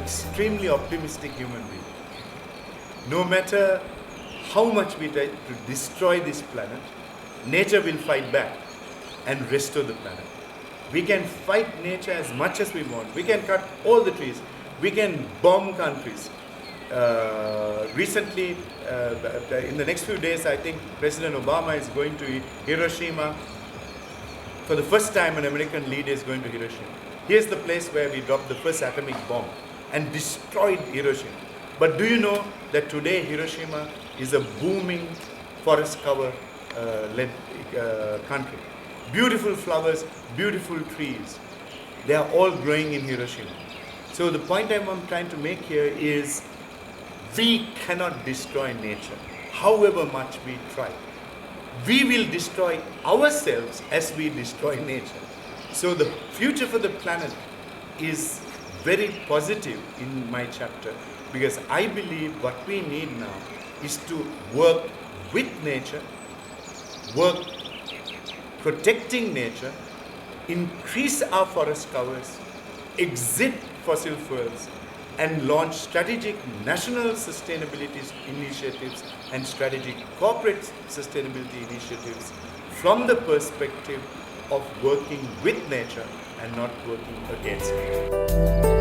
extremely optimistic human being. No matter how much we try to destroy this planet, nature will fight back and restore the planet. We can fight nature as much as we want. We can cut all the trees. We can bomb countries. Recently, in the next few days, I think President Obama is going to Hiroshima. For the first time, an American leader is going to Hiroshima. Here's the place where we dropped the first atomic bomb and destroyed Hiroshima. But do you know that today Hiroshima is a booming forest cover led country? Beautiful flowers, beautiful trees. They are all growing in Hiroshima. So the point I'm trying to make here is we cannot destroy nature, however much we try. We will destroy ourselves as we destroy nature. So the future for the planet is very positive in my chapter, because I believe what we need now is to work with nature, work protecting nature, increase our forest covers, exit fossil fuels, and launch strategic national sustainability initiatives and strategic corporate sustainability initiatives from the perspective of working with nature and not working against it.